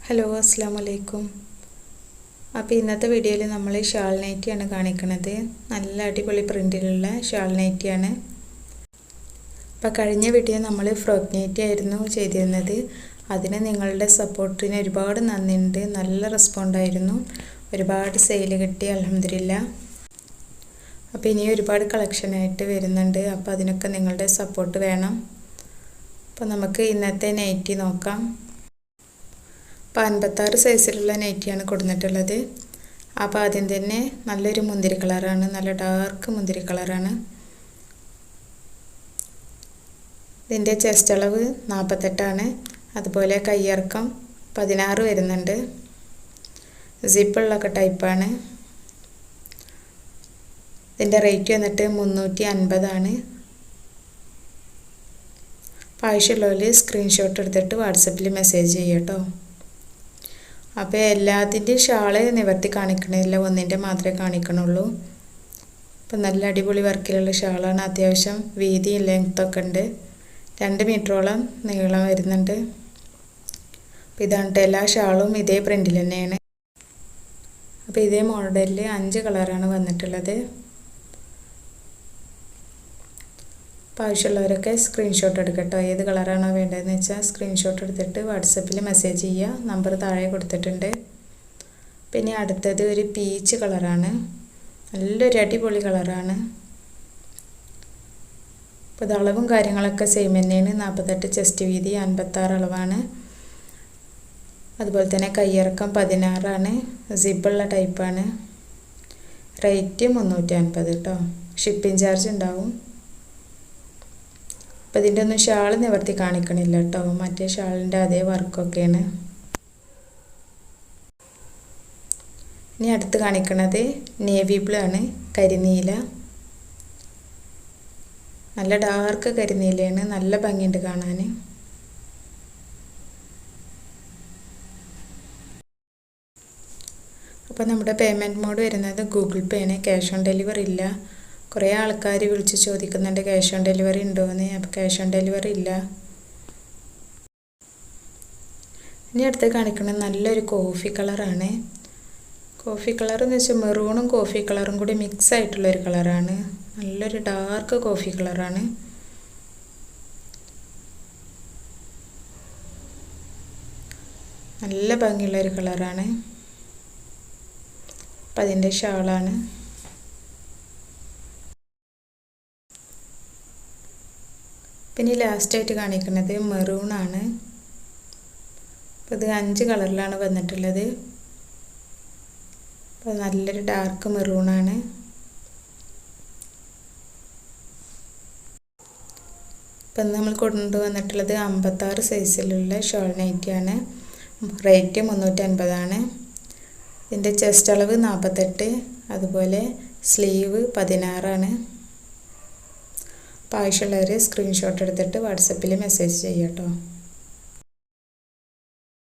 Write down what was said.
Hello അസ്സലാമു അലൈക്കും. അപ്പോൾ ഇന്നത്തെ വീഡിയോയിൽ നമ്മൾ ഷാൾ നൈറ്റിയാണ് കാണിക്കുന്നത്. നല്ല അടിപൊളി പ്രിൻറ്റിലുള്ള ഷാൾ നൈറ്റിയാണ്. അപ്പോൾ കഴിഞ്ഞ വീഡിയോ നമ്മൾ ഫ്രോക്ക് നൈറ്റി ആയിരുന്നു ചെയ്തിരുന്നത്. അതിന് നിങ്ങളുടെ സപ്പോർട്ടിന് ഒരുപാട് നന്ദിയുണ്ട്. നല്ല റെസ്പോണ്ടായിരുന്നു. ഒരുപാട് സെയിൽ കിട്ടി അൽഹംദുലില്ലാഹ്. അപ്പോൾ ഇനി ഒരുപാട് കളക്ഷനായിട്ട് വരുന്നുണ്ട്. അപ്പോൾ അതിനൊക്കെ നിങ്ങളുടെ സപ്പോർട്ട് വേണം. അപ്പോൾ നമുക്ക് ഇന്നത്തെ നൈറ്റി നോക്കാം. അപ്പോൾ 56 സൈസിലുള്ള നൈറ്റിയാണ് കൊടുത്തിട്ടുള്ളത്. അപ്പോൾ ആദ്യം തന്നെ നല്ലൊരു മുന്തിരി കളറാണ്, നല്ല ഡാർക്ക് മുന്തിരി കളറാണ്. ഇതിൻ്റെ ചെസ്റ്റ് അളവ് 48ആണ്. അതുപോലെ കയ്യിറക്കം 16 വരുന്നുണ്ട്. സിപ്പുള്ളൊക്കെ ടൈപ്പാണ്. ഇതിൻ്റെ റേറ്റ് വന്നിട്ട് 350 അപ്പോൾ ആവശ്യമുള്ളവർ സ്ക്രീൻഷോട്ട് എടുത്തിട്ട് വാട്സപ്പിൽ മെസ്സേജ് ചെയ്യും കേട്ടോ. അപ്പോൾ എല്ലാത്തിൻ്റെയും ഷാള് നിവർത്തി കാണിക്കണില്ല, ഒന്നിൻ്റെ മാത്രമേ കാണിക്കണുള്ളൂ. അപ്പം നല്ല അടിപൊളി വർക്കിലുള്ള ഷാളാണ്. അത്യാവശ്യം വീതിയും ലെങ്ത്തൊക്കെ ഉണ്ട്. 2 മീറ്ററോളം നീളം വരുന്നുണ്ട്. അപ്പോൾ ഇതാണ് എല്ലാ ഷാളും ഇതേ പ്രിൻറ്റിൽ തന്നെയാണ്. അപ്പോൾ ഇതേ മോഡലിൽ 5 കളറാണ് വന്നിട്ടുള്ളത്. അപ്പോൾ ആവശ്യമുള്ളവരൊക്കെ സ്ക്രീൻഷോട്ട് എടുക്കട്ടോ. ഏത് കളറാണോ വേണ്ടതെന്ന് വെച്ചാൽ സ്ക്രീൻഷോട്ട് എടുത്തിട്ട് വാട്സപ്പിൽ മെസ്സേജ് ചെയ്യുക. നമ്പർ താഴെ കൊടുത്തിട്ടുണ്ട്. പിന്നെ അടുത്തത് ഒരു പീച്ച് കളറാണ്. നല്ലൊരു അടിപൊളി കളറാണ്. അപ്പോൾ ഇത് അളവും കാര്യങ്ങളൊക്കെ സെയിം തന്നെയാണ്. 48 ചെസ്റ്റ് വീതി, 56 അളവാണ്. അതുപോലെ തന്നെ കയ്യിറക്കം 16ആണ്. സിബുള്ള ടൈപ്പാണ്. റേറ്റ് 350 കേട്ടോ. ഷിപ്പിംഗ് ചാർജ് ഉണ്ടാവും. അപ്പോൾ ഇതിൻ്റെ ഒന്നും ഷാൾ നിവർത്തി കാണിക്കണില്ല കേട്ടോ. മറ്റേ ഷാളിൻ്റെ അതേ വർക്കൊക്കെയാണ്. ഇനി അടുത്ത് കാണിക്കുന്നത് നേവി ബ്ലൂ ആണ്, കരിനീല. നല്ല ഡാർക്ക് കരിനീലയാണ്. നല്ല ഭംഗിയുണ്ട് കാണാൻ. അപ്പോൾ നമ്മുടെ പേയ്മെൻറ്റ് മോഡ് വരുന്നത് ഗൂഗിൾ പേ ആണ്. ക്യാഷ് ഓൺ ഡെലിവറി ഇല്ല. കുറേ ആൾക്കാർ വിളിച്ച് ചോദിക്കുന്നുണ്ട് ക്യാഷ് ഓൺ ഡെലിവറി ഉണ്ടോയെന്ന്. അപ്പോൾ ക്യാഷ് ഓൺ ഡെലിവറി ഇല്ല. ഇനി അടുത്ത് കാണിക്കുന്നത് നല്ലൊരു കോഫി കളറാണ്. കോഫി കളർ എന്ന് വെച്ചാൽ മെറൂണും കോഫി കളറും കൂടി മിക്സ് ആയിട്ടുള്ളൊരു കളറാണ്. നല്ലൊരു ഡാർക്ക് കോഫി കളറാണ്. നല്ല ഭംഗിയുള്ളൊരു കളറാണ്. അപ്പം അതിൻ്റെ ഷാളാണ്. പിന്നെ ലാസ്റ്റായിട്ട് കാണിക്കുന്നത് മെറൂണാണ്. അപ്പോൾ ഇത് 5 കളറിലാണ് വന്നിട്ടുള്ളത്. അപ്പോൾ നല്ലൊരു ഡാർക്ക് മെറൂണാണ്. ഇപ്പം നമ്മൾ കൊണ്ടുവന്നിട്ടുള്ളത് 56 സൈസിലുള്ള ഷോൾ നൈറ്റിയാണ്. റേറ്റ് 350. ഇതിൻ്റെ ചെസ്റ്റ് അളവ് 48. അതുപോലെ സ്ലീവ് 16. അപ്പോൾ ആവശ്യമുള്ളവർ സ്ക്രീൻഷോട്ട് എടുത്തിട്ട് വാട്സപ്പിൽ മെസ്സേജ് ചെയ്യാം കേട്ടോ.